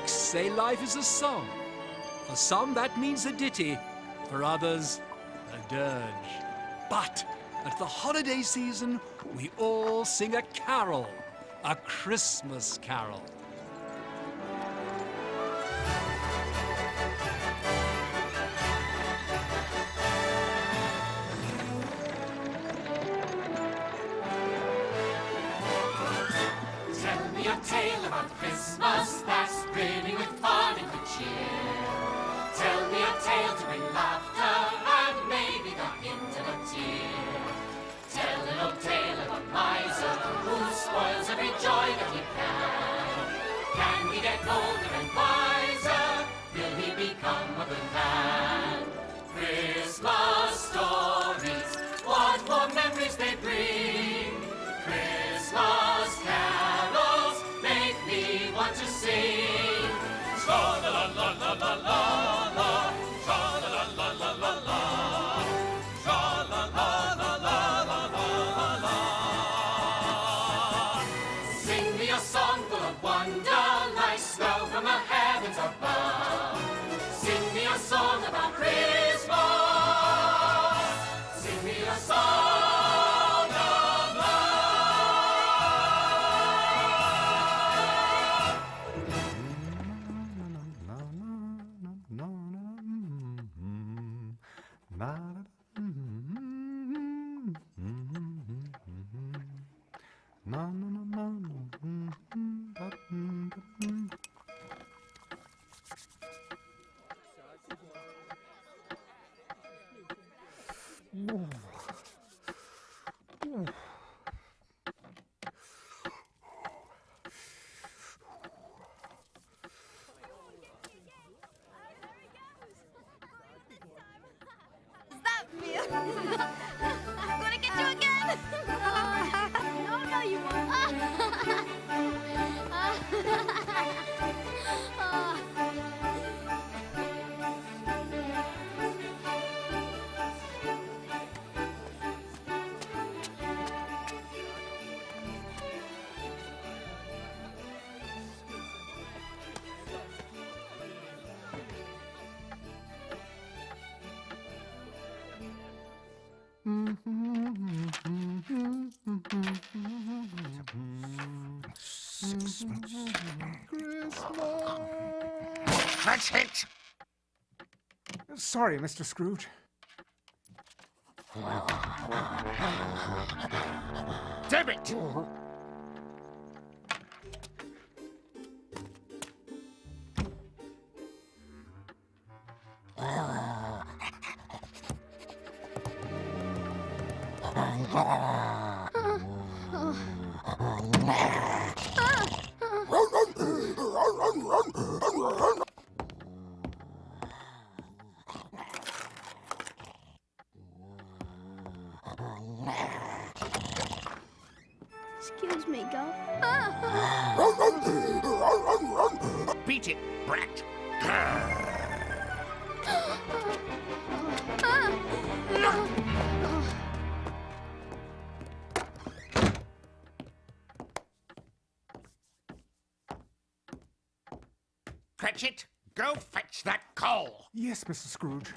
Folks say life is a song. For some, that means a ditty. For others, a dirge. But at the holiday season, we all sing a carol, a Christmas carol. Tell me a tale about Christmas that's brimming with fun and good cheer. Tell me a tale to bring laughter and maybe the hint of a tear. Tell an old tale of a miser who spoils every joy that he can. Can he get older and wiser? Will he become a good man? Christmas stories, what more memories they bring. Christmas carols make me want to sing. Sha-la-la-la-la-la-la, sha-la-la-la-la-la-la, sha-la-la-la-la-la-la-la. Sing me a song full of wonder, like snow from the heavens above. Sing me a song about Christmas. Sing me a song. I'm gonna get you again! No, you won't. That's it! Sorry, Mr. Scrooge. Damn it! Excuse me, Guff. Beat it, brat! Cratchit, go fetch that coal! Yes, Mr. Scrooge.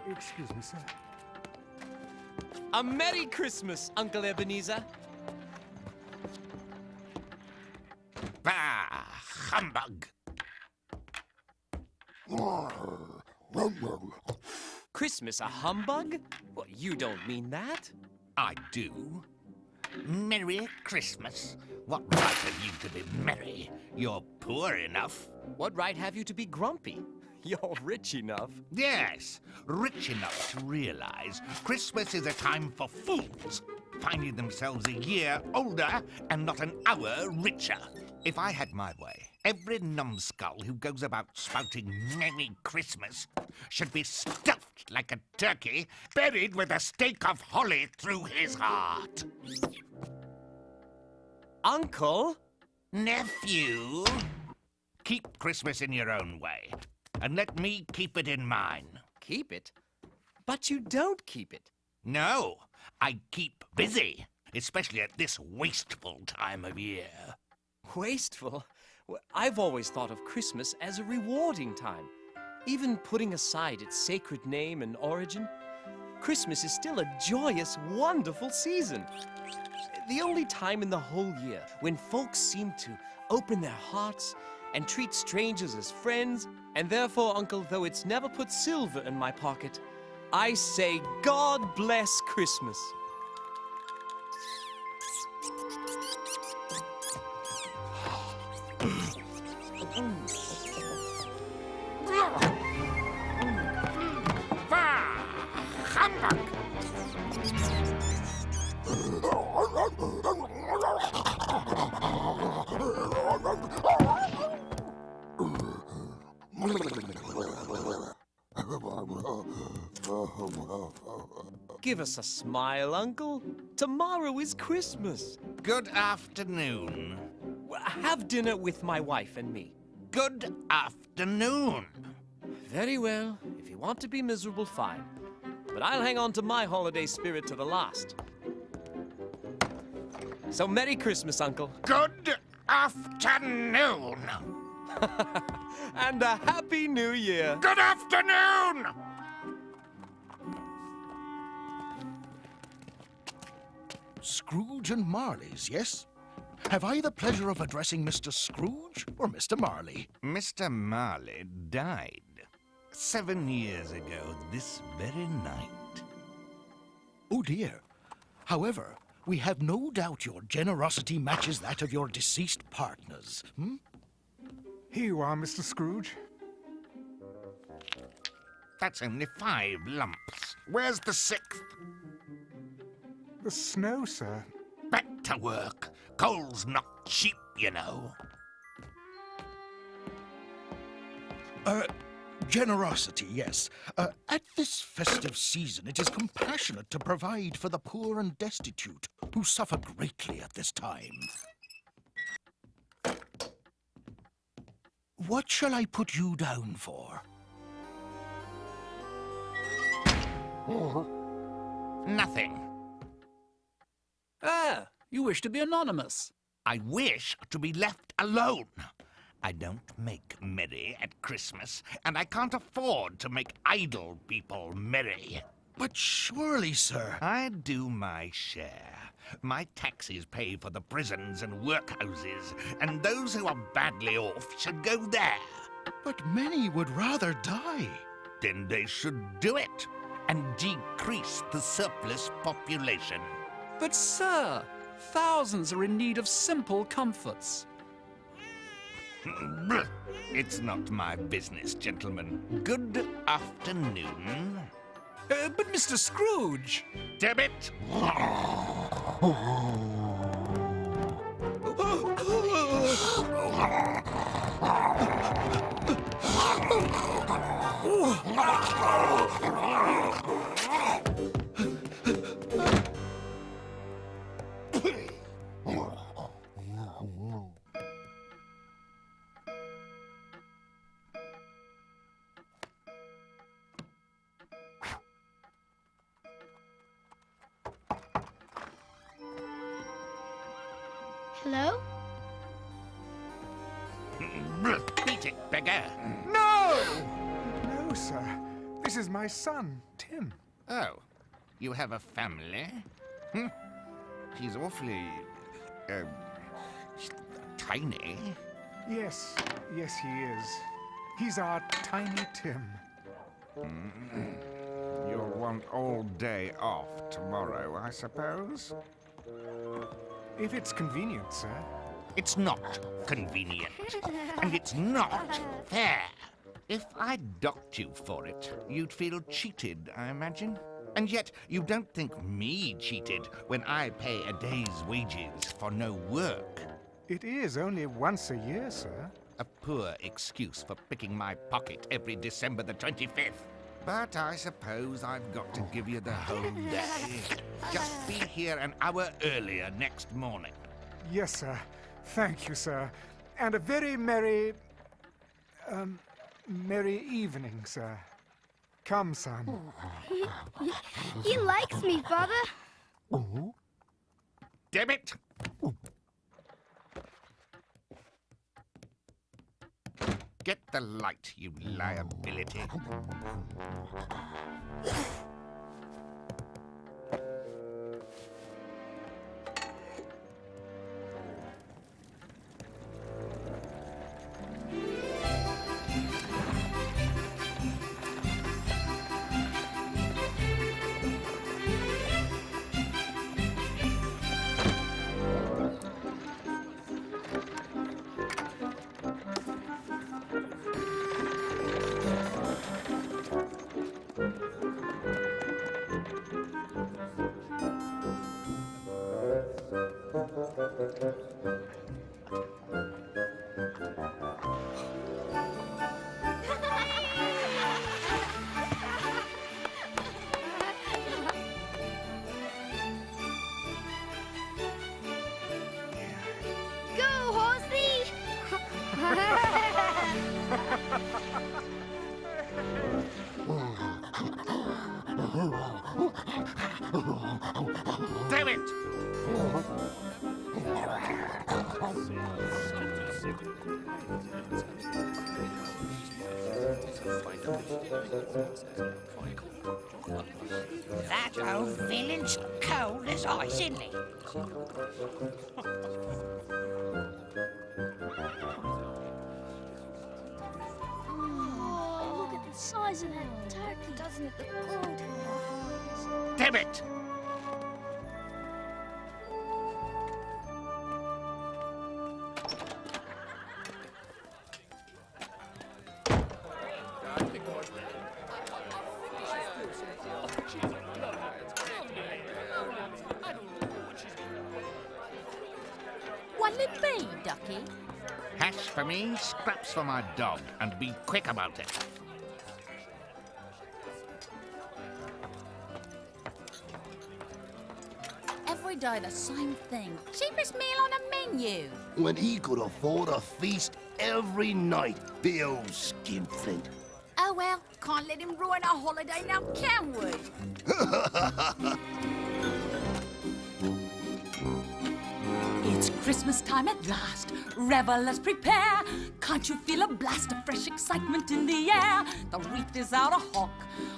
Excuse me, sir. A Merry Christmas, Uncle Ebenezer. Bah, humbug! Christmas a humbug? Well, you don't mean that. I do. Merry Christmas. What right have you to be merry? You're poor enough. What right have you to be grumpy? You're rich enough. Yes, rich enough to realize Christmas is a time for fools, finding themselves a year older and not an hour richer. If I had my way, every numbskull who goes about spouting Merry Christmas should be stuffed like a turkey, buried with a stake of holly through his heart. Uncle? Nephew, keep Christmas in your own way, and let me keep it in mine. Keep it? But you don't keep it. No, I keep busy. especially at this wasteful time of year. Wasteful? Well, I've always thought of Christmas as a rewarding time. Even putting aside its sacred name and origin, Christmas is still a joyous, wonderful season. The only time in the whole year when folks seem to open their hearts and treat strangers as friends, and therefore, Uncle, though it's never put silver in my pocket, I say God bless Christmas. Humbug! Give us a smile, Uncle. Tomorrow is Christmas. Good afternoon. Have dinner with my wife and me. Good afternoon. Very well. If you want to be miserable, fine. But I'll hang on to my holiday spirit to the last. So Merry Christmas, Uncle. Good afternoon. And a Happy New Year. Good afternoon. Scrooge and Marley's, yes? Have I the pleasure of addressing Mr. Scrooge or Mr. Marley? Mr. Marley died 7 years ago this very night. Oh, dear. However, we have no doubt your generosity matches that of your deceased partners. Here you are, Mr. Scrooge. That's only 5 lumps. Where's the 6th? The snow, sir. Back to work. Coal's not cheap, you know. Generosity, yes. At this festive season, it is compassionate to provide for the poor and destitute, who suffer greatly at this time. What shall I put you down for? Nothing. Ah, you wish to be anonymous. I wish to be left alone. I don't make merry at Christmas, and I can't afford to make idle people merry. But surely, sir... I do my share. My taxes pay for the prisons and workhouses, and those who are badly off should go there. But many would rather die. Then they should do it, and decrease the surplus population. But, sir, thousands are in need of simple comforts. It's not my business, gentlemen. Good afternoon. But, Mr. Scrooge... Debit! Hello? Beat it, beggar. No! No, sir. This is my son, Tim. Oh, you have a family? He's awfully... tiny. Yes, he is. He's our tiny Tim. You'll want all day off tomorrow, I suppose? If it's convenient, sir. It's not convenient. And it's not fair. If I docked you for it, you'd feel cheated, I imagine. And yet, you don't think me cheated when I pay a day's wages for no work. It is only once a year, sir. A poor excuse for picking my pocket every December the 25th. But I suppose I've got to give you the whole day. Just be here an hour earlier next morning. Yes, sir. Thank you, sir. And a very merry evening, sir. Come, son. He likes me, Father. Damn it! Get the light, you liability. Go, horsey! Damn it! That old villain's cold as ice, isn't he? Oh, look at the size of that turkey. Doesn't it look good? Damn it! What'll it be, Ducky? Hash for me, scraps for my dog, and be quick about it. Every day the same thing. Cheapest meal on the menu. When he could afford a feast every night, the old skinflint. Oh well, can't let him ruin our holiday now, can we? It's Christmas time at last. Revelers prepare. Can't you feel a blast of fresh excitement in the air? The wreath is out a hawk.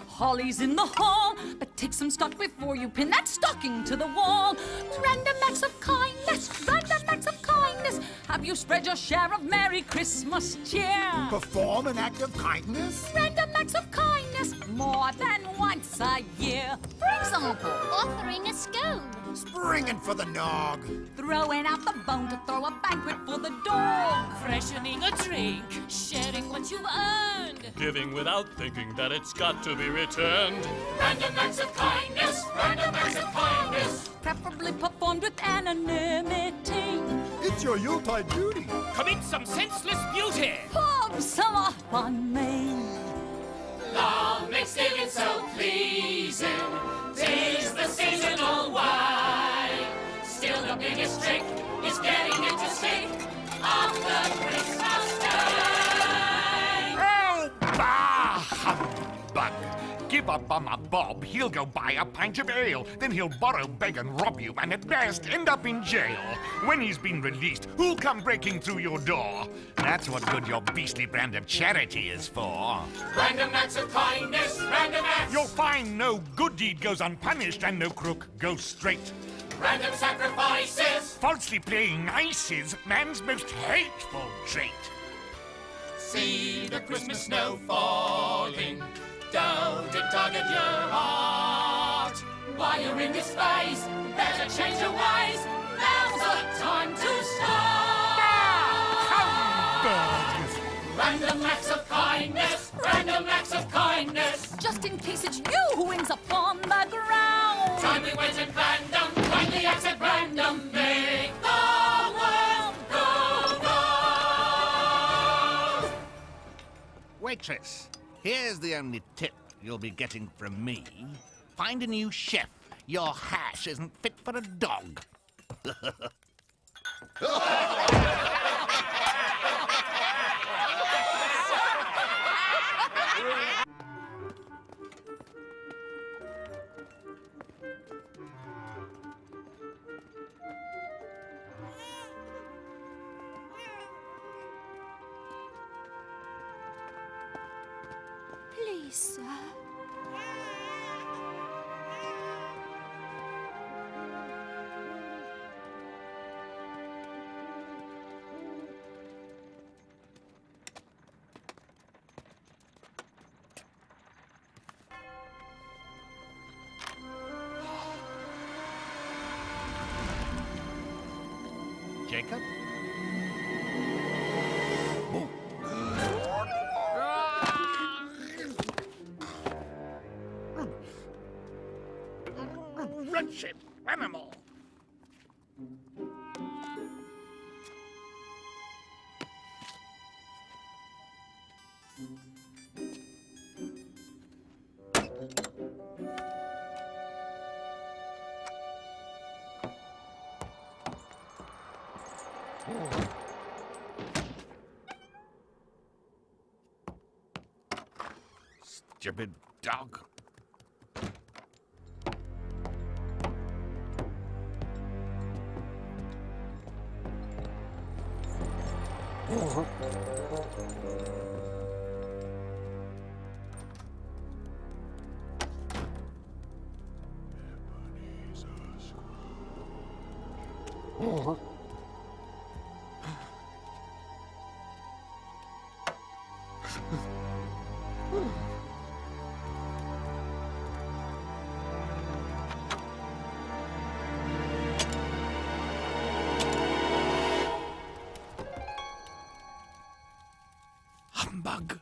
Holly's in the hall. But take some stock before you pin that stocking to the wall. Random acts of kindness. Random acts of kindness. Have you spread your share of Merry Christmas cheer? Perform an act of kindness? Random acts of kindness more than once a year. For example, Offering a scone. Springing for the nog. throwing out the bone to throw a banquet for the dog. Freshening a drink, sharing what you've earned. Giving without thinking that it's got to be returned. Random acts of kindness, random acts of kindness. Preferably performed with anonymity. It's your Yuletide duty. Commit some senseless beauty. Pour some off on me. Love makes giving so pleasing. 'Tis the seasonal wine. Still the biggest trick is getting it to stick on the Christmas day. Oh, bah, humbug! Give up on my Bob, he'll go buy a pint of ale. Then he'll borrow, beg, and rob you, and at best end up in jail. When he's been released, who'll come breaking through your door? That's what good your beastly brand of charity is for. Random acts of kindness, random acts. You'll find no good deed goes unpunished, and no crook goes straight. Random sacrifices. Falsely playing nice is man's most hateful trait. See the Christmas snow falling. Don't it tug at your heart? While you're in this phase, better change your ways. Now's the time to start. Random acts of kindness, random acts of kindness. Just in case it's you who ends up on the ground. Time we went at random, kindly acts at random. Make the world go round. Waitress, here's the only tip you'll be getting from me. Find a new chef. Your hash isn't fit for a dog. Please, sir. Jacob? Wretched animal! Stupid dog. Humbug.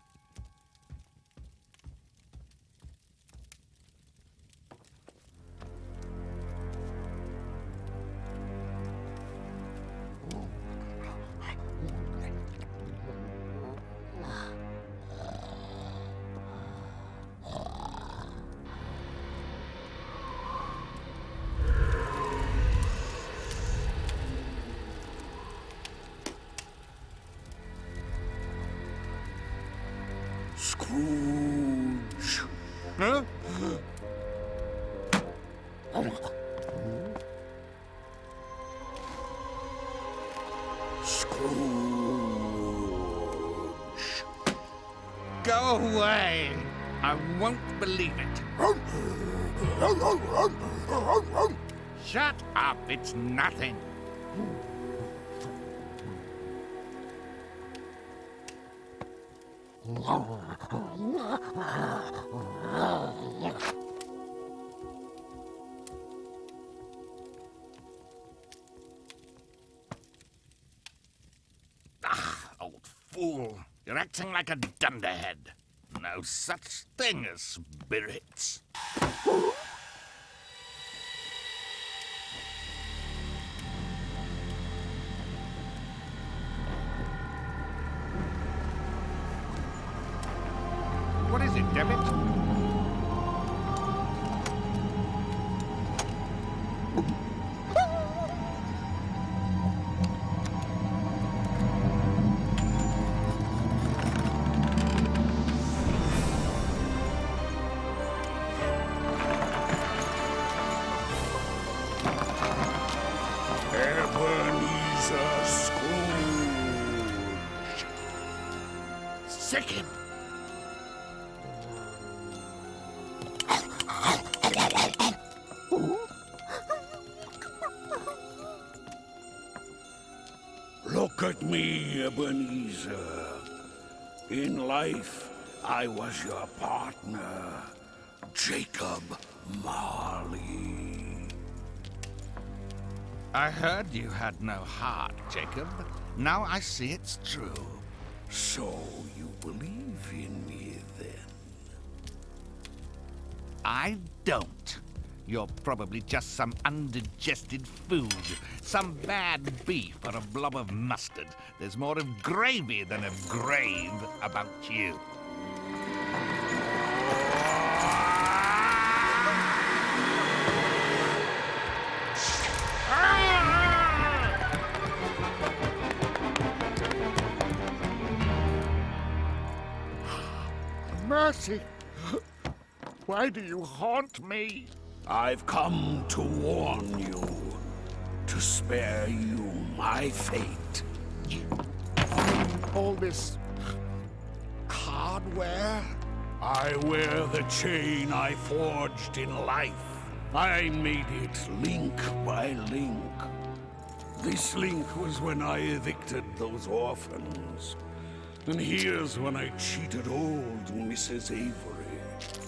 Scrooge. Huh? Scrooge. Go away! I won't believe it. Shut up, it's nothing. Ah, old fool. You're acting like a dunderhead. No such thing as spirits. What is it, Devitt? Ebenezer Scrooge. Sick him! Look at me, Ebenezer. In life, I was your partner, Jacob Marley. I heard you had no heart, Jacob. Now I see it's true. So you believe in me, then? I don't. You're probably just some undigested food. Some bad beef or a blob of mustard. There's more of gravy than of grave about you. Mercy! Why do you haunt me? I've come to warn you, to spare you my fate. All this hardware? I wear the chain I forged in life. I made it link by link. This link was when I evicted those orphans. And here's when I cheated old Mrs. Avery.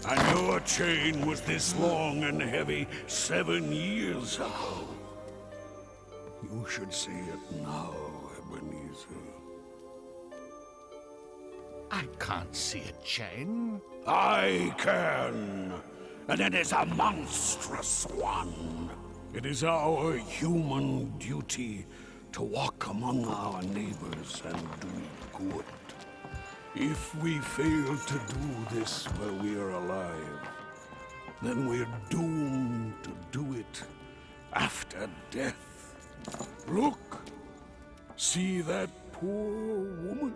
And your chain was this long and heavy 7 years ago. You should see it now, Ebenezer. I can't see a chain. I can. And it is a monstrous one. It is our human duty to walk among our neighbors and do good. If we fail to do this while we are alive, then we're doomed to do it after death. Look! See that poor woman?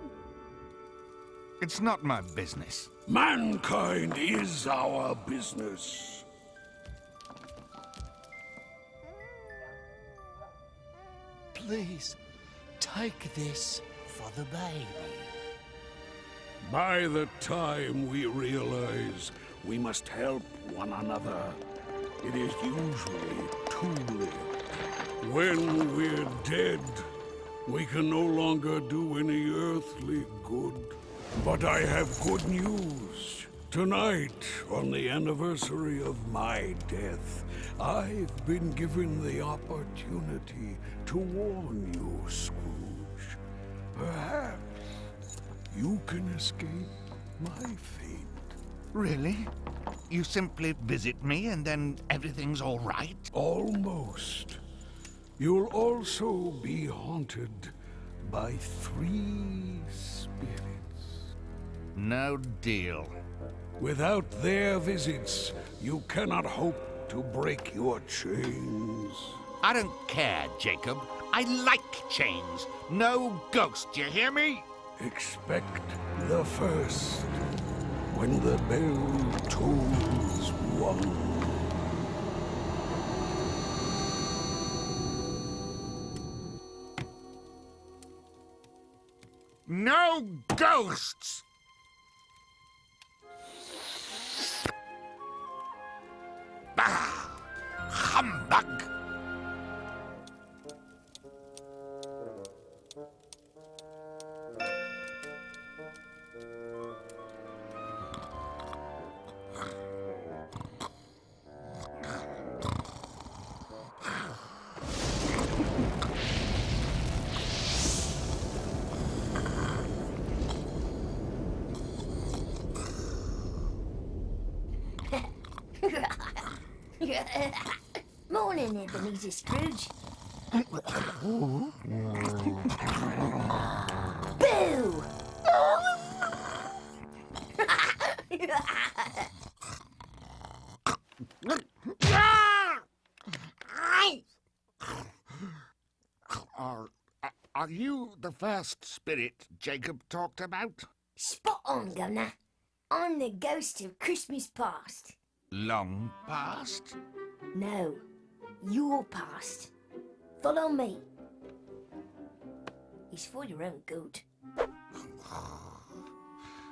It's not my business. Mankind is our business. Please, take this for the baby. By the time we realize we must help one another, it is usually too late. When we're dead, we can no longer do any earthly good. But I have good news. Tonight, on the anniversary of my death, I've been given the opportunity to warn you, Scrooge. Perhaps you can escape my fate. Really? You simply visit me and then everything's all right? Almost. You'll also be haunted by 3 spirits. No deal. Without their visits, you cannot hope to break your chains. I don't care, Jacob. I like chains. No ghosts, you hear me? Expect the first, when the bell tolls 1. No ghosts! Bah! Humbug! Morning, Ebenezer Scrooge. Boo! Are you the first spirit Jacob talked about? Spot on, Governor. I'm the ghost of Christmas past. Long past? No, your past. Follow me. It's for your own good.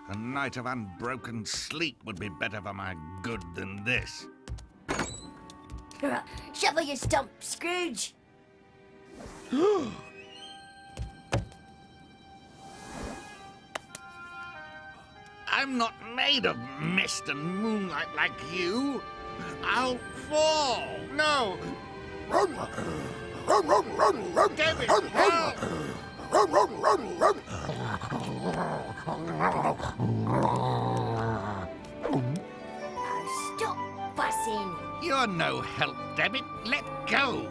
A night of unbroken sleep would be better for my good than this. Shovel your stump, Scrooge. I'm not made of mist and moonlight like you. I'll fall. No. David, help! Now stop fussing. You're no help, David. Let go.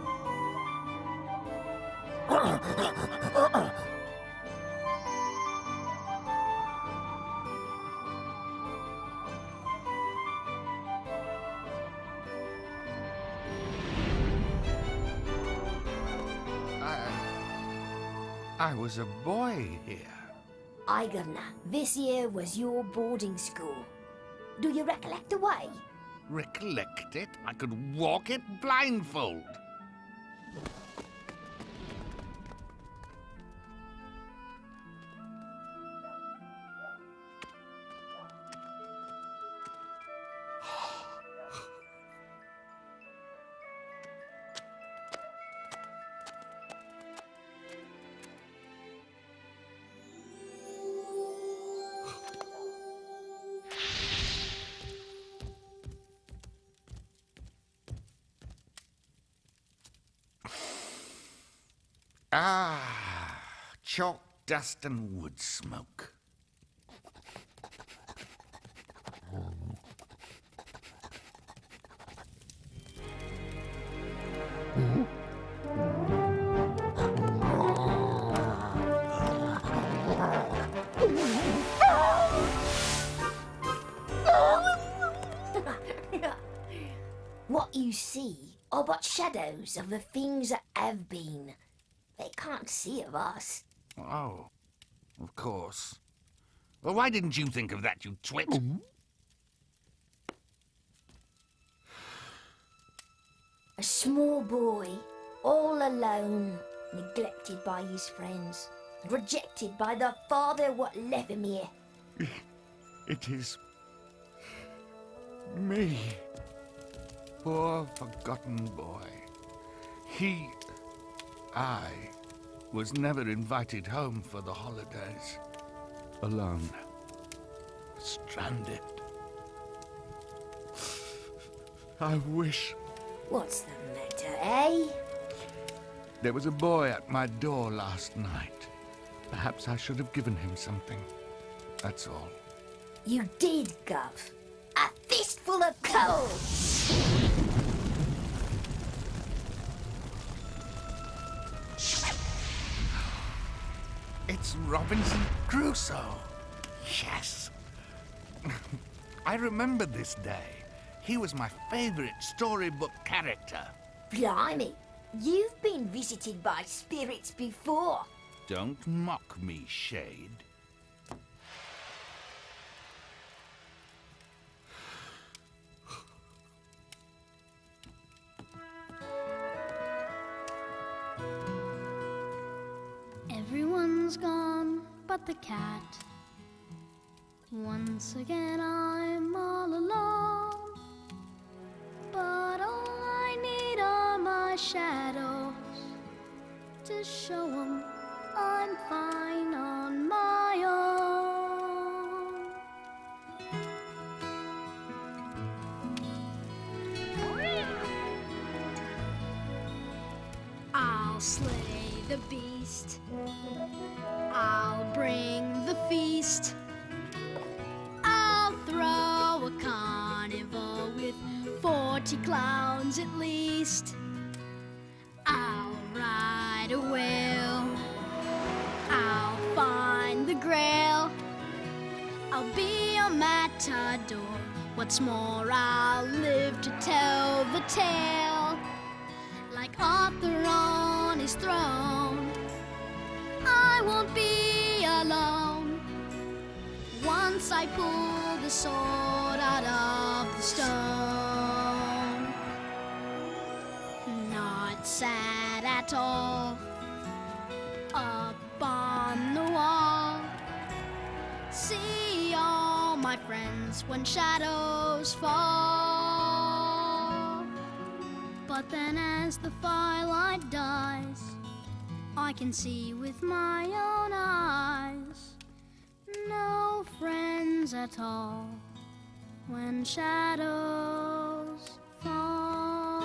I was a boy here. Aye, Governor. This here was your boarding school. Do you recollect the way? Recollect it? I could walk it blindfold. chalk dust and wood smoke. What you see are but shadows of the things that have been. They can't see of us. Oh, of course. Well, why didn't you think of that, you twit? A small boy, all alone, neglected by his friends, rejected by the father what left him here. It is me. Poor forgotten boy. I was never invited home for the holidays. Alone. Stranded. I wish... What's the matter, eh? There was a boy at my door last night. Perhaps I should have given him something. That's all. You did, Gov. A fistful of coal! It's Robinson Crusoe. Yes. I remember this day. He was my favorite storybook character. Blimey, you've been visited by spirits before. Don't mock me, Shade. Everyone's gone but the cat. Once again I'm all alone. But all I need are my shadows to show 'em I'm fine on my own. I'll slay the beast. I'll bring the feast. I'll throw a carnival with 40 clowns at least. I'll ride a whale. I'll find the grail. I'll be a matador. What's more, I'll live to tell the tale. Like Arthur on his throne, I won't be alone. Once I pull the sword out of the stone. Not sad at all. Up on the wall, see all my friends when shadows fall. But then as the firelight dies, I can see with my own eyes. No friends at all when shadows fall.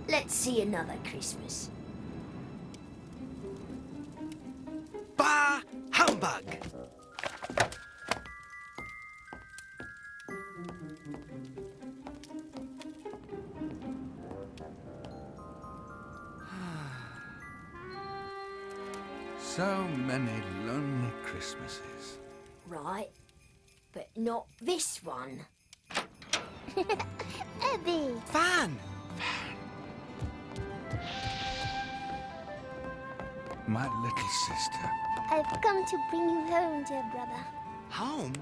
Let's see another Christmas. Bah! Humbug! So many lonely Christmases. Right, but not this one. Abby! Fan! My little sister. I've come to bring you home, dear brother. Home?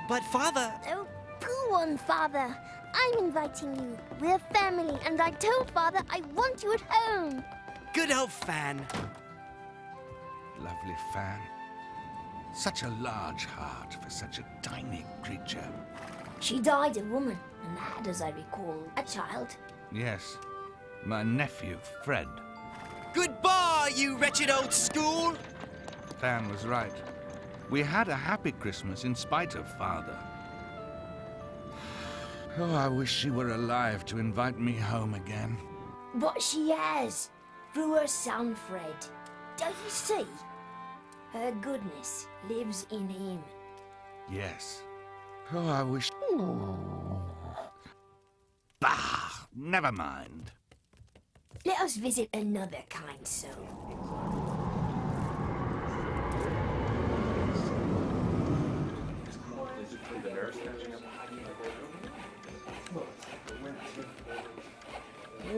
But Father... Oh, go on, Father. I'm inviting you. We're family, and I told Father I want you at home. Good old Fan. Lovely Fan. Such a large heart for such a tiny creature. She died a woman, and had, as I recall, a child. Yes, my nephew, Fred. Goodbye, you wretched old school! Fan was right. We had a happy Christmas in spite of Father. Oh, I wish she were alive to invite me home again. But she has, through her son Fred. Don't you see? Her goodness lives in him. Yes. Oh, I wish... Bah! Never mind. Let us visit another kind soul.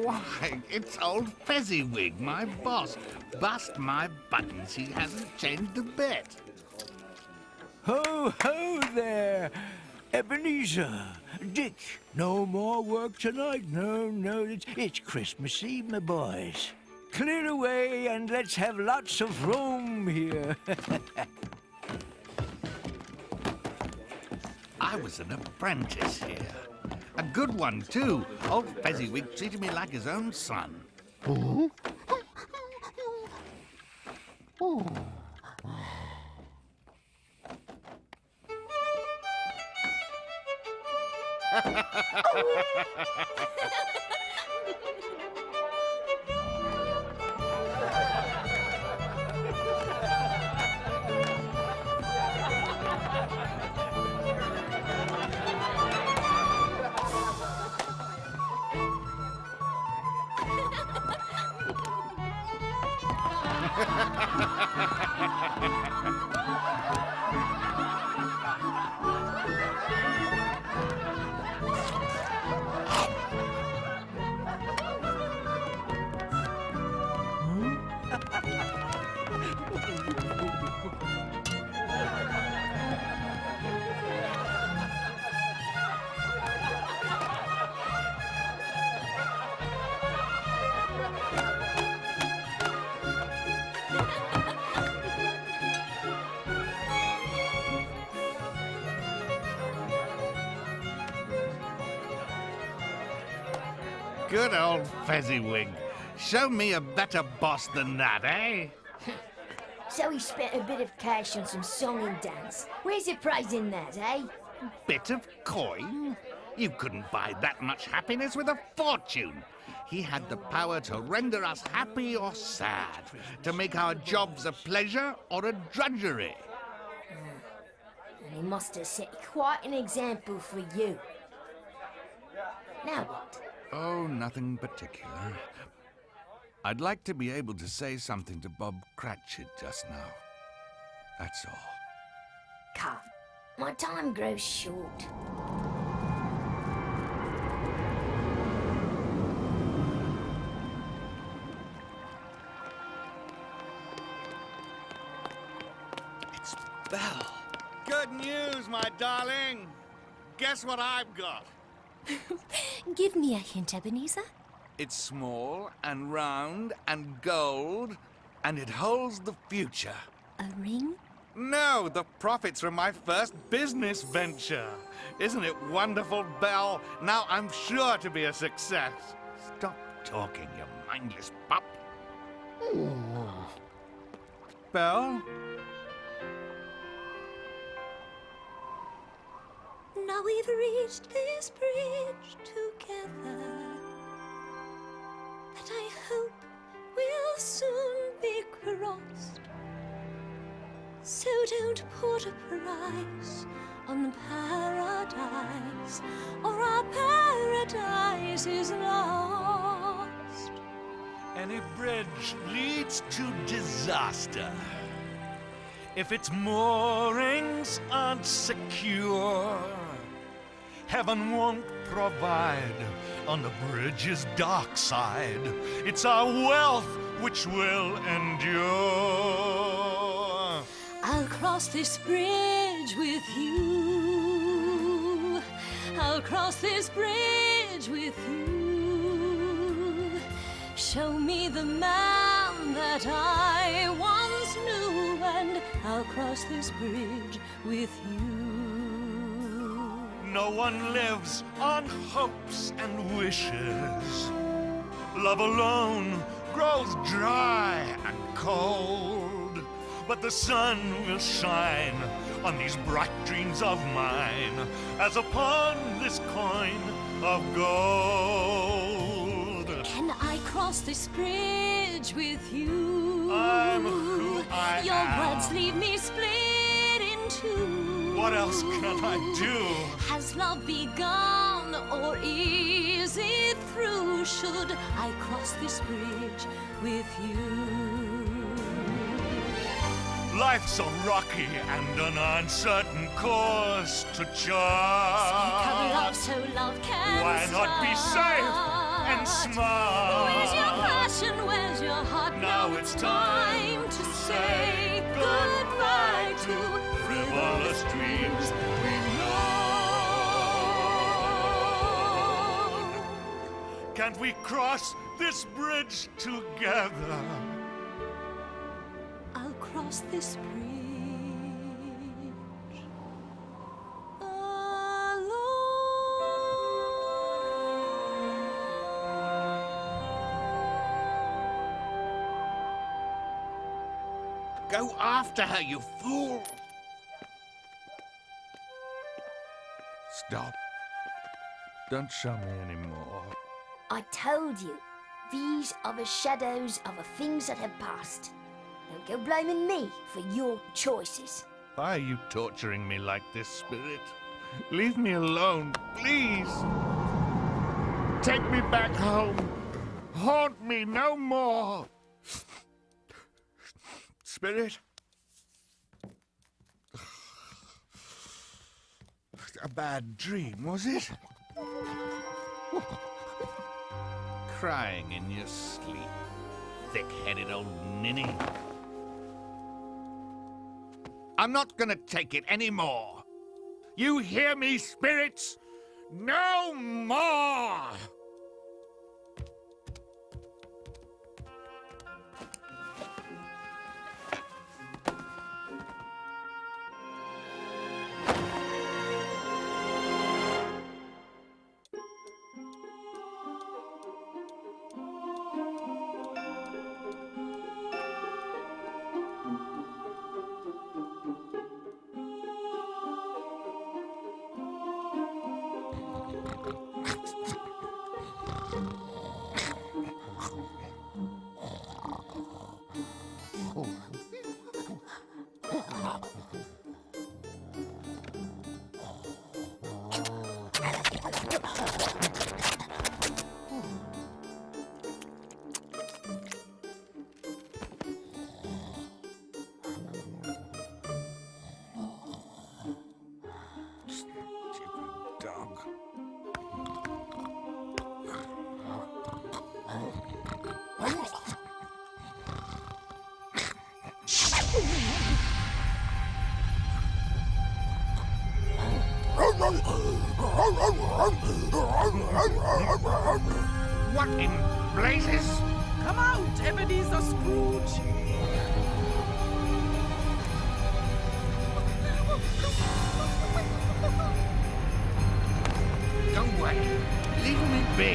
Why, it's old Fezziwig, my boss. Bust my buttons, he hasn't changed a bit. Ho, ho there! Ebenezer! Dick, no more work tonight. No, it's Christmas Eve, my boys. Clear away and let's have lots of room here. I was an apprentice here. A good one, too. Old Fezziwig treated me like his own son. Good old Fezziwig. Show me a better boss than that, eh? So he spent a bit of cash on some song and dance. Where's the prize in that, eh? Bit of coin? You couldn't buy that much happiness with a fortune. He had the power to render us happy or sad, to make our jobs a pleasure or a drudgery. And he must have set quite an example for you. Now what? Oh, nothing particular. I'd like to be able to say something to Bob Cratchit just now. That's all. Come, my time grows short. It's Belle. Good news, my darling. Guess what I've got? Give me a hint, Ebenezer. It's small and round and gold, and it holds the future. A ring? No, the profits from my first business venture. Isn't it wonderful, Belle? Now I'm sure to be a success. Stop talking, you mindless pup. Belle? Now we've reached this bridge together that I hope will soon be crossed. So don't put a price on paradise, or our paradise is lost. Any bridge leads to disaster if its moorings aren't secure. Heaven won't provide on the bridge's dark side. It's our wealth which will endure. I'll cross this bridge with you. I'll cross this bridge with you. Show me the man that I once knew, and I'll cross this bridge with you. No one lives on hopes and wishes. Love alone grows dry and cold. but the sun will shine on these bright dreams of mine, as upon this coin of gold. Can I cross this bridge with you? I'm who I Your am. words leave me split in two. What else can I do? Has love begun or is it through? Should I cross this bridge with you? Life's a rocky and an uncertain course to chart. Speak of love so love can Why not be safe and smart? Where's your passion? Where's your heart? Now it's time to say goodbye to frivolous dreams we know. Can't we cross this bridge together? I'll cross this bridge Go after her, you fool! Stop. Don't show me anymore. I told you, these are the shadows of the things that have passed. Don't go blaming me for your choices. Why are you torturing me like this, Spirit? Leave me alone, please! Take me back home! Haunt me no more! Spirit? A bad dream, was it? Crying in your sleep, thick-headed old ninny. I'm not gonna take it anymore. You hear me, spirits? No more! What in blazes? Come out, Ebenezer Scrooge! Go away. Leave me be.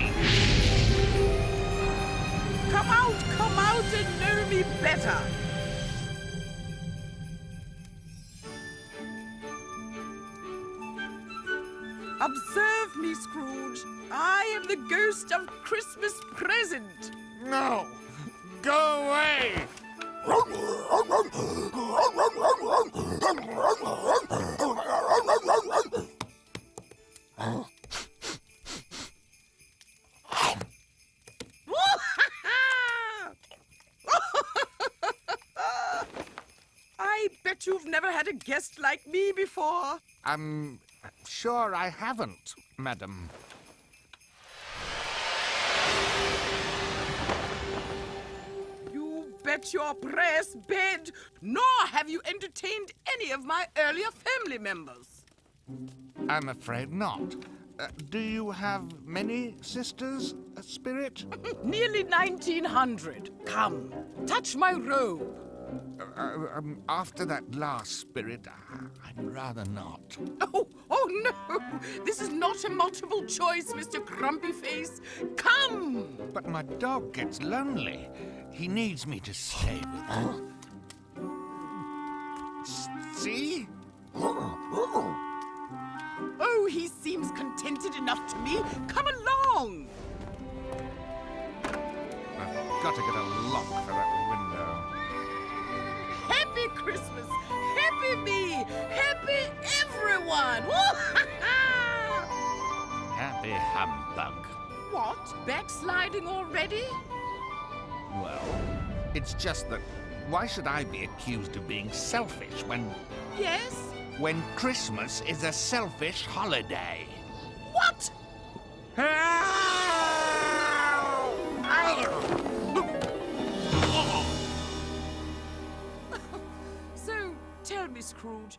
Come out and know me better! Observe me, Scrooge. I am the ghost of Christmas present. No! Go away! I bet you've never had a guest like me before. I'm sure I haven't, madam. You bet your brass bed, nor have you entertained any of my earlier family members. I'm afraid not. Do you have many sisters, Spirit? Nearly 1900. Come, touch my robe. After that last, Spirit, I'd rather not. Oh no! This is not a multiple choice, Mr. Grumpy Face. Come! But my dog gets lonely. He needs me to stay with him. see? Oh, he seems contented enough to me. Come along. I've got to get a lock for that window. Happy Christmas. Happy me. Happy everyone. Happy humbug. What? Backsliding already? Well, it's just that why should I be accused of being selfish Yes? when Christmas is a selfish holiday? What? So, tell me, Scrooge,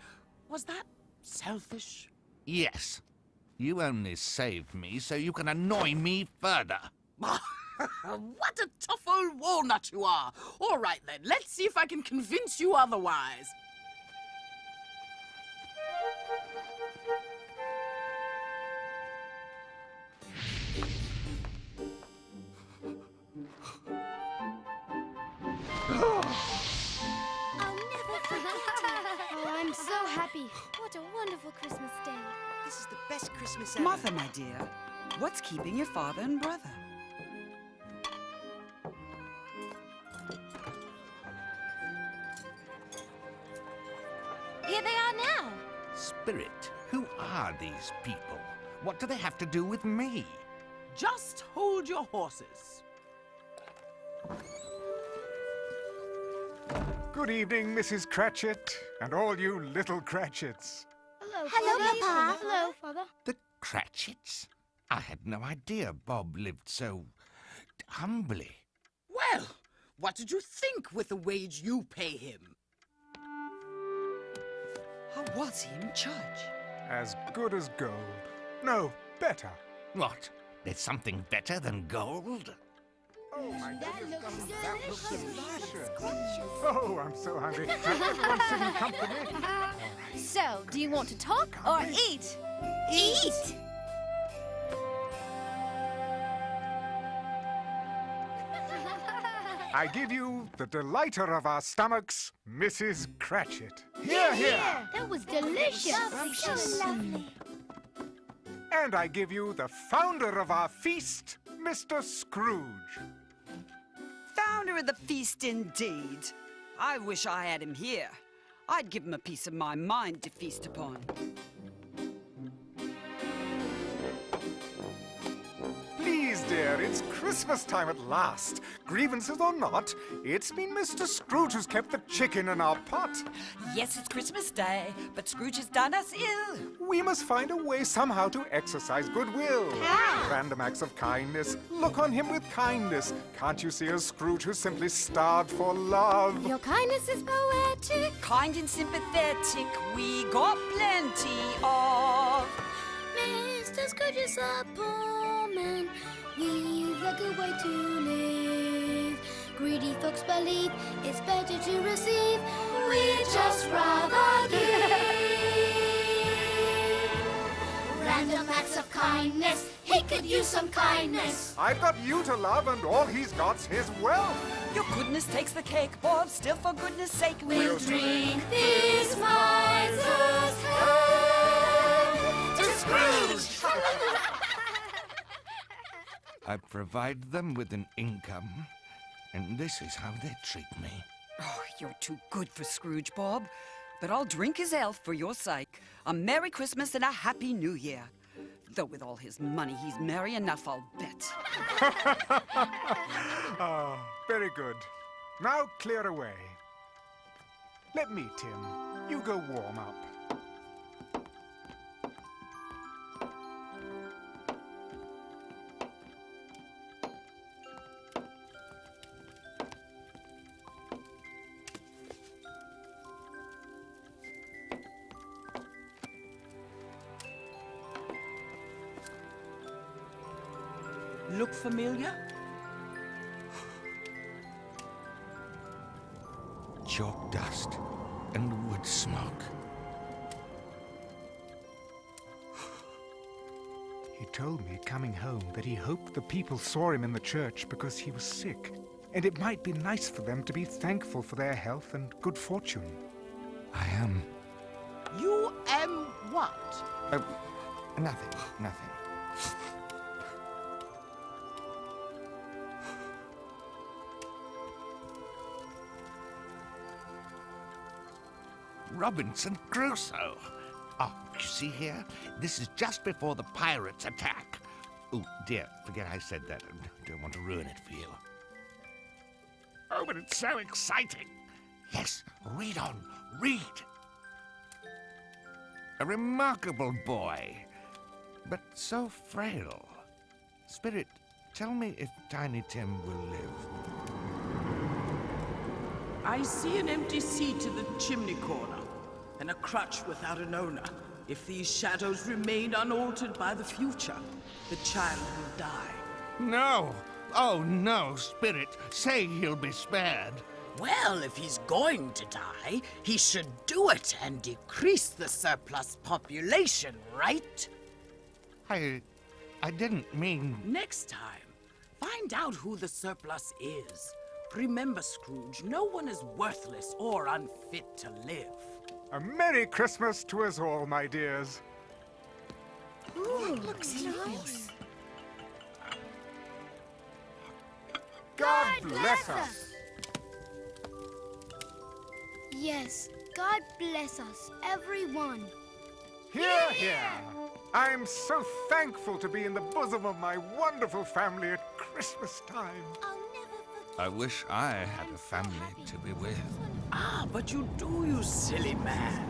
was that selfish? Yes. You only saved me so you can annoy me further. What a tough old walnut you are. All right, then. Let's see if I can convince you otherwise. I'll never forget it. Oh, I'm so happy. What a wonderful Christmas day. This is the best Christmas ever. Martha, my dear, what's keeping your father and brother? Here they are now. Spirit, who are these people? What do they have to do with me? Just hold your horses. Good evening, Mrs. Cratchit, and all you little Cratchits. Hello, Papa. Hello, Father. The Cratchits? I had no idea Bob lived so humbly. Well, what did you think with the wage you pay him? How was he in church? As good as gold. No, better. What? There's something better than gold? Oh, my That goodness, looks that looks delicious. delicious. Oh, I'm so hungry. Everyone sitting comfortably. So, do you want to talk or eat? Eat! I give you the delighter of our stomachs, Mrs. Cratchit. Here, here. That was delicious. So lovely. And I give you the founder of our feast, Mr. Scrooge. Founder of the feast, indeed. I wish I had him here. I'd give him a piece of my mind to feast upon. Please, dear, it's Christmas time at last. Grievances or not, it's been Mr. Scrooge who's kept the chicken in our pot. Yes, it's Christmas Day, but Scrooge has done us ill. We must find a way somehow to exercise goodwill. Random acts of kindness. Look on him with kindness. Can't you see a Scrooge who's simply starved for love? Your kindness is poetic. Kind and sympathetic, we got plenty of. Mr. Scrooge is a poor man. We've a good way to live. Greedy folks believe it's better to receive. We'd just rather give. Random acts of kindness. He could use some kindness. I've got you to love, and all he's got's his wealth. Your goodness takes the cake, Bob. Still, for goodness sake, We'll drink this miser's health to Scrooge. I provide them with an income, and this is how they treat me. Oh, you're too good for Scrooge, Bob. But I'll drink his health for your sake. A Merry Christmas and a Happy New Year. Though with all his money, he's merry enough, I'll bet. Oh, very good. Now clear away. Let me, Tim. You go warm up. Look familiar? Chalk dust and wood smoke. He told me coming home that he hoped the people saw him in the church because he was sick, and it might be nice for them to be thankful for their health and good fortune. I am You am what? Nothing. Robinson Crusoe. Oh, you see here? This is just before the pirates attack. Oh, dear, forget I said that. I don't want to ruin it for you. Oh, but it's so exciting. Yes, read on, read. A remarkable boy, but so frail. Spirit, tell me if Tiny Tim will live. I see an empty seat in the chimney corner, and a crutch without an owner. If these shadows remain unaltered by the future, the child will die. No! Oh, no, Spirit, say he'll be spared. Well, if he's going to die, he should do it and decrease the surplus population, right? I didn't mean... Next time, find out who the surplus is. Remember, Scrooge, no one is worthless or unfit to live. A Merry Christmas to us all, my dears. Ooh, looks nice. God bless us. Yes, God bless us, everyone. Hear, hear. I'm so thankful to be in the bosom of my wonderful family at Christmas time. I wish I had a family to be with. Ah, but you do, you silly man.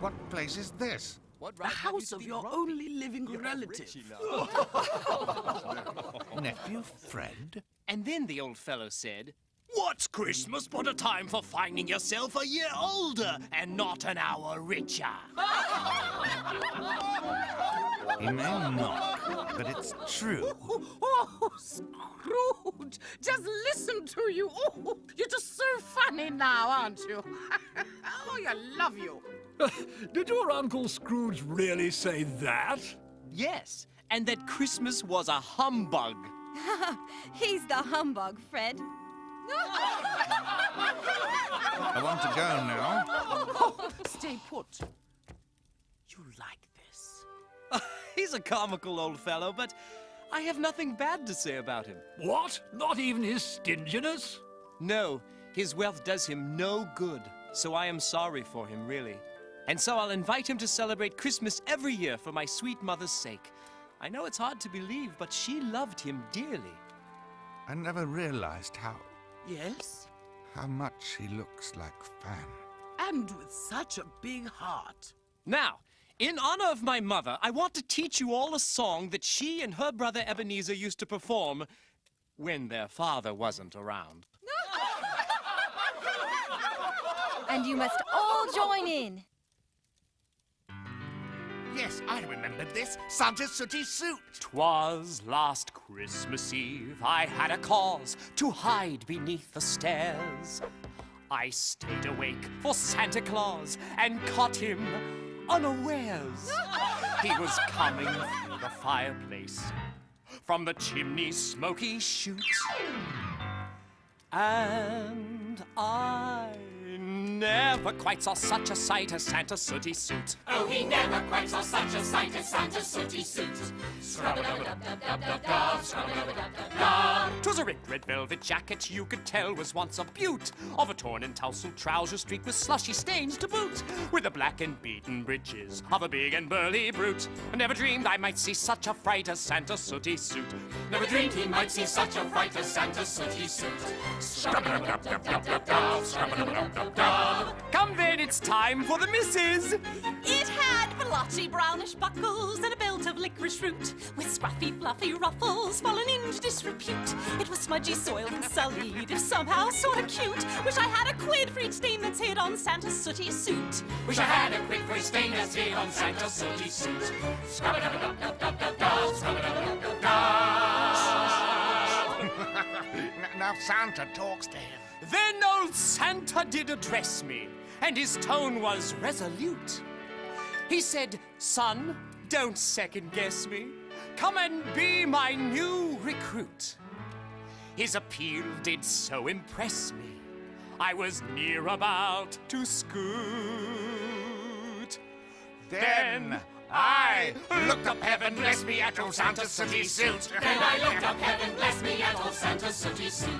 What place is this? The house of your only living relative. Nephew Fred? And then the old fellow said, What's Christmas but a time for finding yourself a year older and not an hour richer? He may knock, but it's true. Oh, Scrooge! Just listen to you. Oh, you're just so funny now, aren't you? Oh, I love you. Did your Uncle Scrooge really say that? yes, and that Christmas was a humbug. He's the humbug, Fred. I want to go now. Oh, stay put. You like this? He's a comical old fellow, but I have nothing bad to say about him. What? Not even his stinginess? No, his wealth does him no good, so I am sorry for him, really. And so I'll invite him to celebrate Christmas every year for my sweet mother's sake. I know it's hard to believe, but she loved him dearly. I never realized how Yes? much he looks like Fan. And with such a big heart. Now, in honor of my mother, I want to teach you all a song that she and her brother Ebenezer used to perform when their father wasn't around. And you must all join in. Yes, I remembered this. Santa's sooty suit. 'Twas last Christmas Eve I had a cause to hide beneath the stairs. I stayed awake for Santa Claus and caught him unawares. He was coming through the fireplace from the chimney's smoky chute. And I never quite saw such a sight as Santa's sooty suit. Oh, he never quite saw such a sight as Santa's sooty suit. Scrub-a-dub-a-dub-dub-dub-dub, scrub-a-dub-a-dub-dub. 'Twas a rich red velvet jacket you could tell was once a beaut, of a torn and tousled trouser streaked with slushy stains to boot, with the black and beaten breeches of a big and burly brute. I never dreamed I might see such a fright as Santa's sooty suit. Never dreamed he might see such a fright as Santa's sooty suit. Scrub-a-dub-dub-dub-dub-dub, scrub-a-dub-dub-dub. Come then, it's time for the missus. It had blotchy brownish buckles and a belt of licorice root, with scruffy fluffy ruffles fallen into disrepute. It was smudgy, soiled and sullied, if somehow sort of cute. Wish I had a quid for each stain that's hid on Santa's sooty suit. Wish I had a quid for each stain that's hid on Santa's sooty suit. Scrub-a-dub-a-dub-dub-dub, scrub-a-dub-a-dub-dub. Now Santa talks to him. Then old Santa did address me, and his tone was resolute. He said, "Son, don't second-guess me. Come and be my new recruit." His appeal did so impress me. I was near about to scoot. Then I looked up heaven, bless me at old Santa's sooty suit. Then I looked up heaven, bless me at old Santa's sooty suit.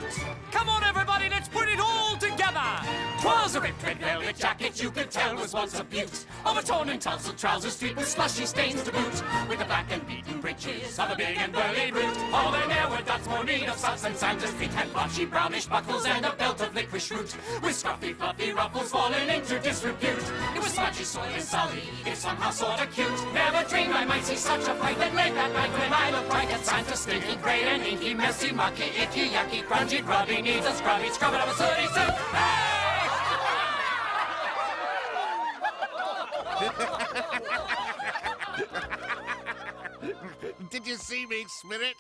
Come on, everybody, let's put it all together. 'Twas a ripped red velvet jacket you could tell was once a beaut, of a torn and tousled trouser streaked with slushy stains to boot, with the black and beaten breeches of a big and burly brute. Oh, there ne'er were dots more need of such than Santa's feet had blotchy brownish buckles and a belt of licorice root, with scruffy fluffy ruffles falling into disrepute. It was smudgy, soiled, sully, if somehow sorta cute. Never dreamed I might see such a fright that late that night when I looked right at Santa, stinky, grey and inky, messy, mucky, icky, yucky, grungy, grubby, needs a scrubby, scrubbing up a sooty suit. Hey! Did you see me, Spirit?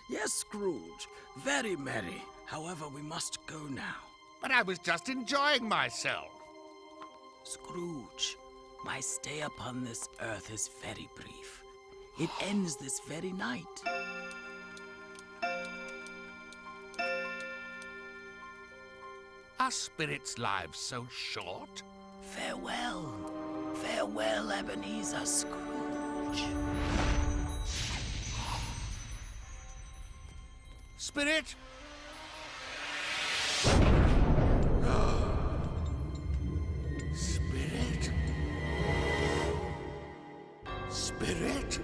Yes, Scrooge. Very merry. However, we must go now. But I was just enjoying myself. Scrooge, my stay upon this earth is very brief. It ends this very night. Are spirits' lives so short? Farewell. Farewell, Ebenezer Scrooge. Spirit? Spirit? Spirit?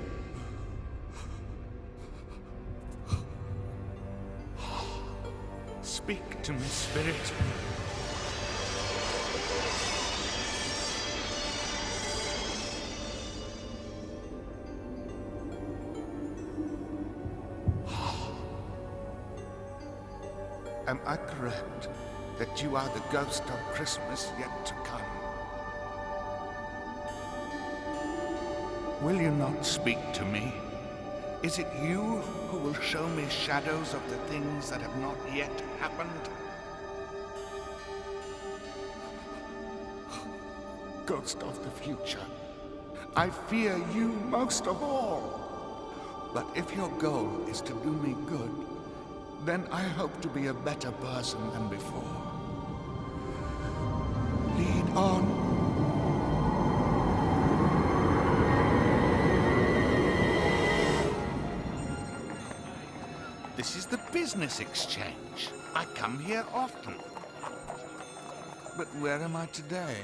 Speak to me, Spirit. Am I correct that you are the ghost of Christmas yet to come? Will you not speak to me? Is it you who will show me shadows of the things that have not yet happened? Ghost of the future, I fear you most of all. But if your goal is to do me good, then I hope to be a better person than before. Lead on. This is the business exchange. I come here often. But where am I today?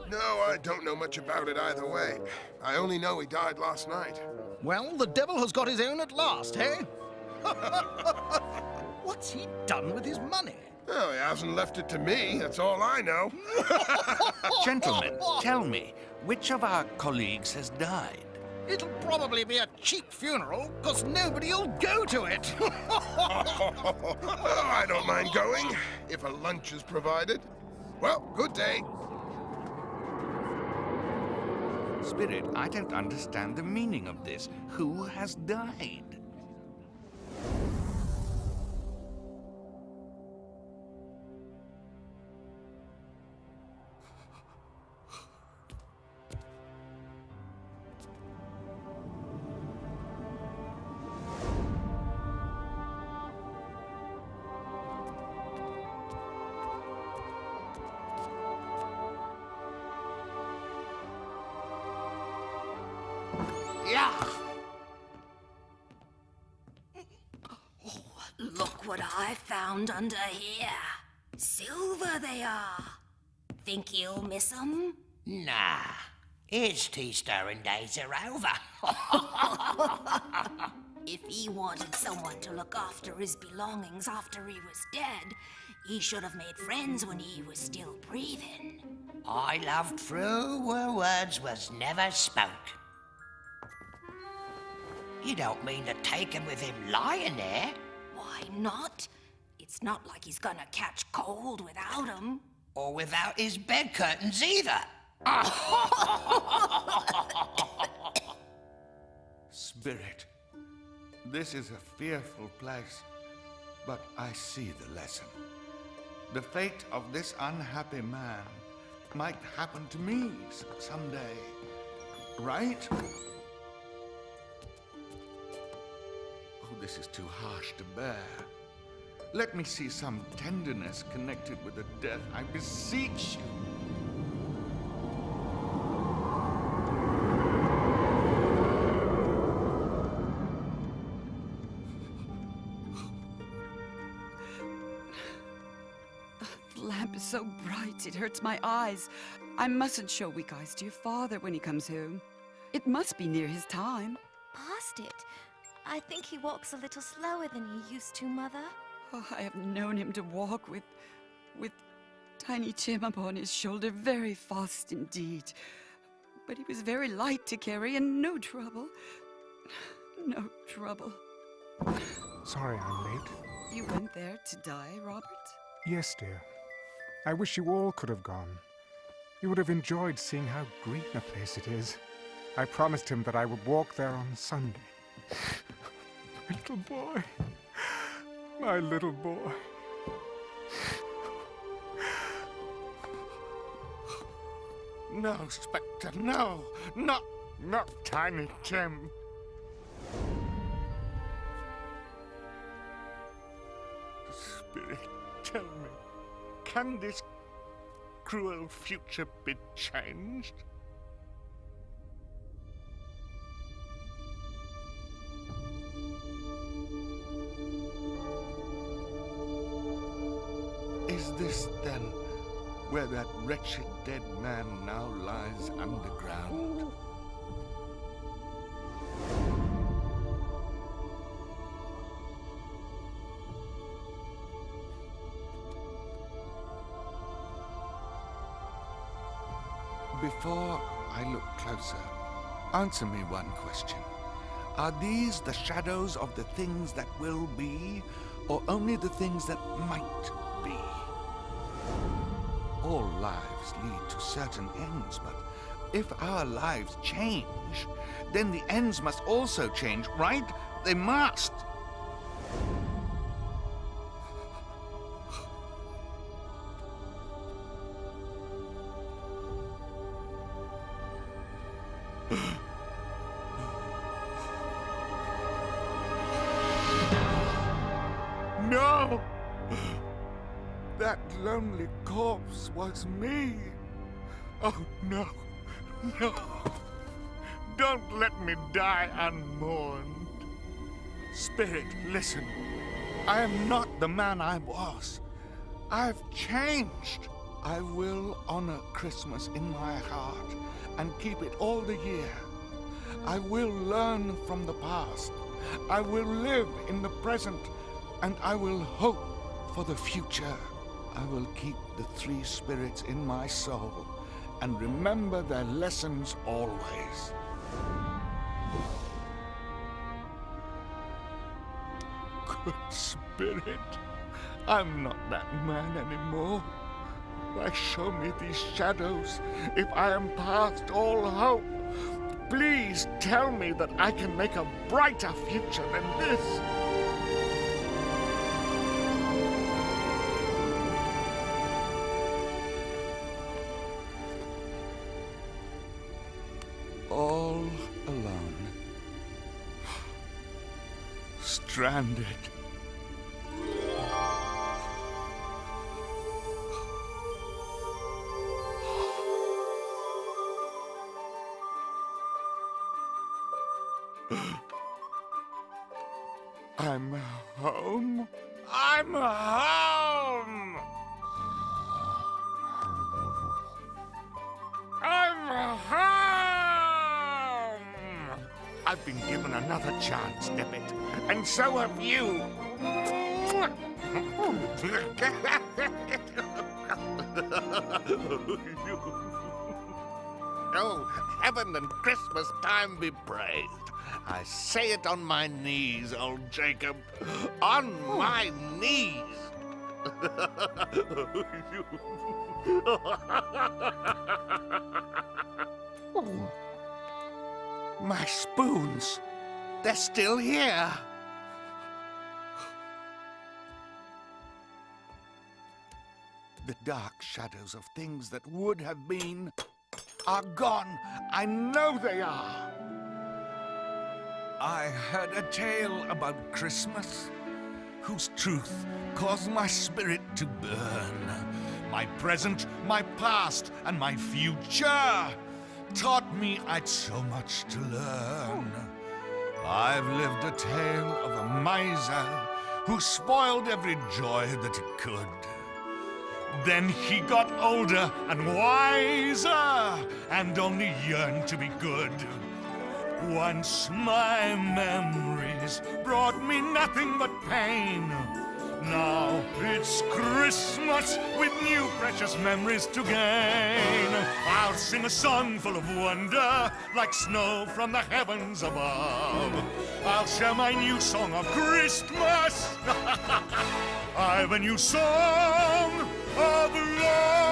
No, I don't know much about it either way. I only know he died last night. Well, the devil has got his own at last, eh? What's he done with his money? Oh, he hasn't left it to me, that's all I know. Gentlemen, tell me, which of our colleagues has died? It'll probably be a cheap funeral, because nobody'll go to it. Oh, I don't mind going, if a lunch is provided. Well, good day. Spirit, I don't understand the meaning of this. Who has died? Yeah. Look what I found under here. Silver they are. Think you'll miss 'em? Nah, his tea-stirring days are over. If he wanted someone to look after his belongings after he was dead, he should have made friends when he was still breathing. I loved through where words was never spoke. You don't mean to take him with him lying there? Why not? It's not like he's gonna catch cold without 'em. Or without his bed curtains either. Spirit, this is a fearful place, but I see the lesson. The fate of this unhappy man might happen to me someday, right? this is too harsh to bear. Let me see some tenderness connected with the death, I beseech you. The lamp is so bright, it hurts my eyes. I mustn't show weak eyes to your father when he comes home. It must be near his time. Past it. I think he walks a little slower than he used to, Mother. Oh, I have known him to walk with Tiny Tim upon his shoulder very fast indeed. But he was very light to carry and no trouble. No trouble. Sorry I'm late. You went there to die, Robert? Yes, dear. I wish you all could have gone. You would have enjoyed seeing how green a place it is. I promised him that I would walk there on Sunday. My little boy. My little boy. No, Spectre, no! Not Tiny Tim. Spirit, tell me, can this cruel future be changed? Is this, then, where that wretched dead man now lies underground? Before I look closer, answer me one question. Are these the shadows of the things that will be, or only the things that might be? All lives lead to certain ends, but if our lives change, then the ends must also change, right? They must! No! That lonely corpse was me. Oh, no. No. Don't let me die unmourned. Spirit, listen. I am not the man I was. I've changed. I will honor Christmas in my heart and keep it all the year. I will learn from the past. I will live in the present, and I will hope for the future. I will keep the three spirits in my soul and remember their lessons always. Good Spirit, I'm not that man anymore. Why show me these shadows if I am past all hope? Please tell me that I can make a brighter future than this. All alone. Stranded. I'm home. I'm home. I'm home. I've been given another chance, Debbit, and so have you. Oh, heaven and Christmas time be praised. I say it on my knees, old Jacob. On my knees. My spoons. They're still here. The dark shadows of things that would have been are gone. I know they are. I heard a tale about Christmas, whose truth caused my spirit to burn. My present, my past, and my future taught me I'd so much to learn. I've lived a tale of a miser who spoiled every joy that he could. Then he got older and wiser, and only yearned to be good. Once my memories brought me nothing but pain. Now it's Christmas with new precious memories to gain. I'll sing a song full of wonder, like snow from the heavens above. I'll share my new song of Christmas. I've a new song of love.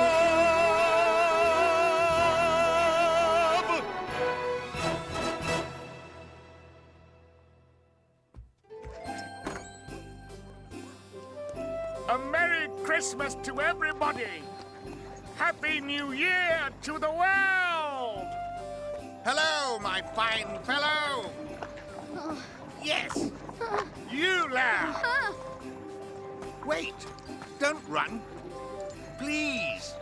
A Merry Christmas to everybody! Happy New Year to the world! Hello, my fine fellow! Yes, you lad! Wait, don't run. Please.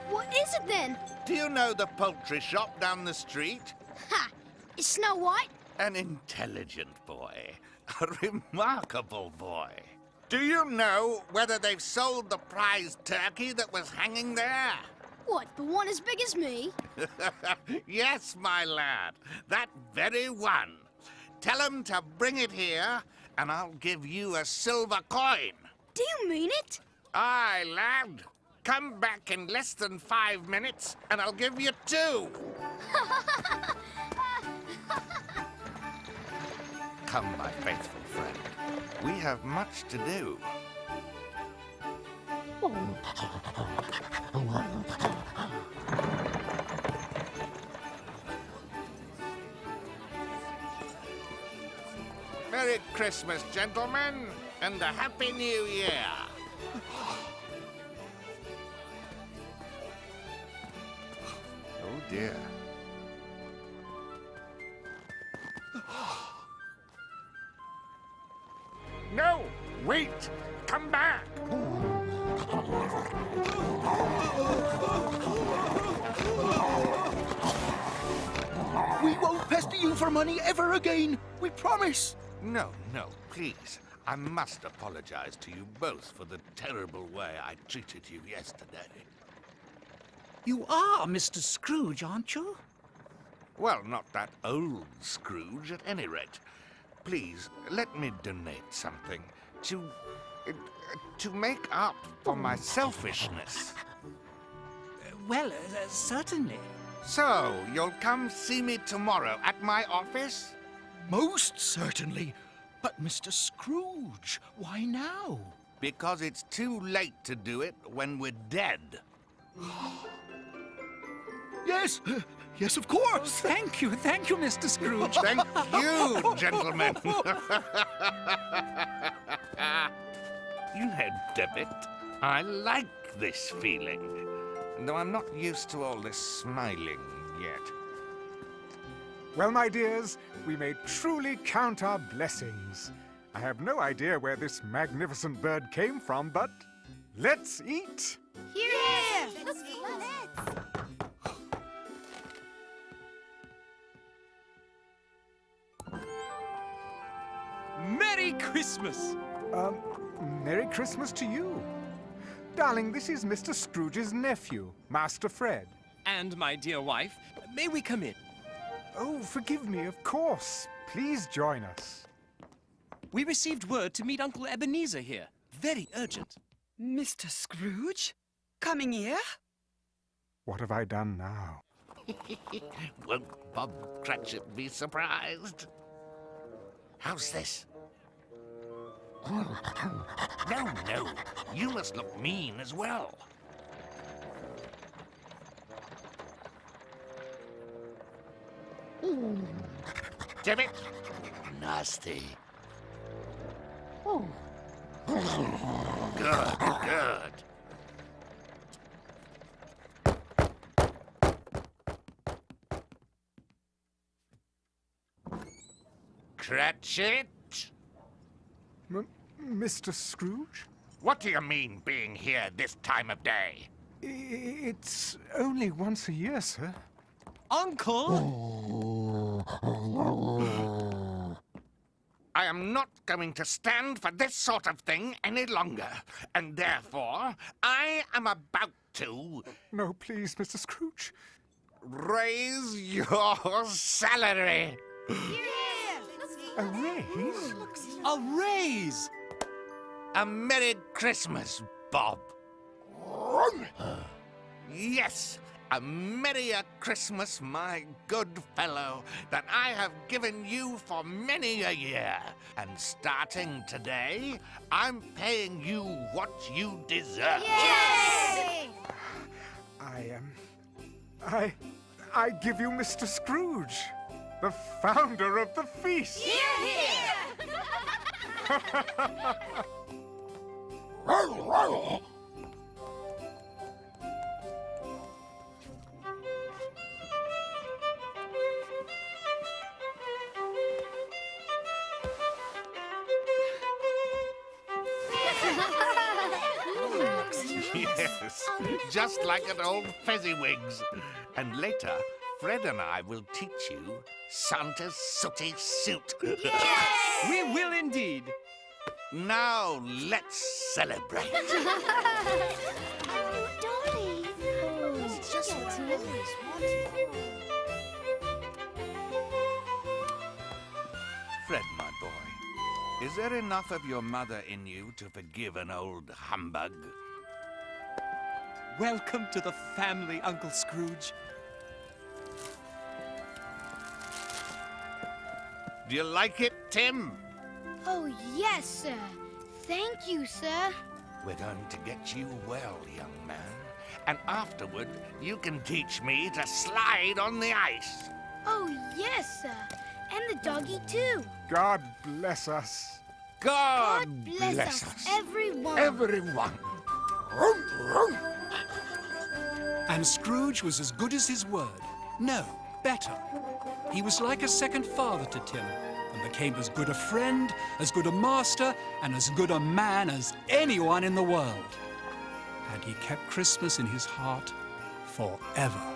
What is it then? Do you know the poultry shop down the street? Ha! Is Snow White? An intelligent boy. A remarkable boy. Do you know whether they've sold the prize turkey that was hanging there? What, the one as big as me? Yes, my lad. That very one. Tell 'em to bring it here, and I'll give you a silver coin. Do you mean it? Aye, lad. Come back in less than 5 minutes, and I'll give you 2. Come, my faithful friend. We have much to do. Merry Christmas, gentlemen, and a Happy New Year. Oh, dear. No! Wait! Come back! We won't pester you for money ever again. We promise. No, please. I must apologize to you both for the terrible way I treated you yesterday. You are Mr. Scrooge, aren't you? Well, not that old Scrooge, at any rate. Please, let me donate something to make up for my selfishness. Well, certainly. So, you'll come see me tomorrow at my office? Most certainly. But Mr. Scrooge, why now? Because it's too late to do it when we're dead. Yes, yes, of course. Thank you, Mr. Scrooge. Thank you, gentlemen. You know, Debbit, I like this feeling, though I'm not used to all this smiling yet. Well, my dears, we may truly count our blessings. I have no idea where this magnificent bird came from, but let's eat. Yeah! Let's eat. Merry Christmas! Merry Christmas to you. Darling, this is Mr. Scrooge's nephew, Master Fred. And my dear wife, may we come in? Oh, forgive me, of course. Please join us. We received word to meet Uncle Ebenezer here. Very urgent. Mr. Scrooge? Coming here? What have I done now? Won't Bob Cratchit be surprised? How's this? No, you must look mean as well. Damn it! Nasty. Good. Cratchit? Mr. Scrooge? What do you mean, being here this time of day? It's only once a year, sir. Uncle! I am not going to stand for this sort of thing any longer, and therefore I am about to... No, please, Mr. Scrooge. Raise your salary. A raise? A raise! A Merry Christmas, Bob. Yes, a merrier Christmas, my good fellow, than I have given you for many a year. And starting today, I'm paying you what you deserve. Yay! I give you Mr. Scrooge, the founder of the feast. Hear, hear! Yes, just like at old Fezziwigs. And later, Fred and I will teach you Santa's sooty suit. Yes! We will indeed. Now let's celebrate. Oh, Dolly! It's just what I always wanted. Fred, my boy, is there enough of your mother in you to forgive an old humbug? Welcome to the family, Uncle Scrooge. Do you like it, Tim? Oh, yes, sir. Thank you, sir. We're going to get you well, young man. And afterward, you can teach me to slide on the ice. Oh, yes, sir. And the doggy, too. God bless us. God bless us, everyone. Everyone. And Scrooge was as good as his word. No, better. He was like a second father to Tim, and became as good a friend, as good a master, and as good a man as anyone in the world. And he kept Christmas in his heart forever.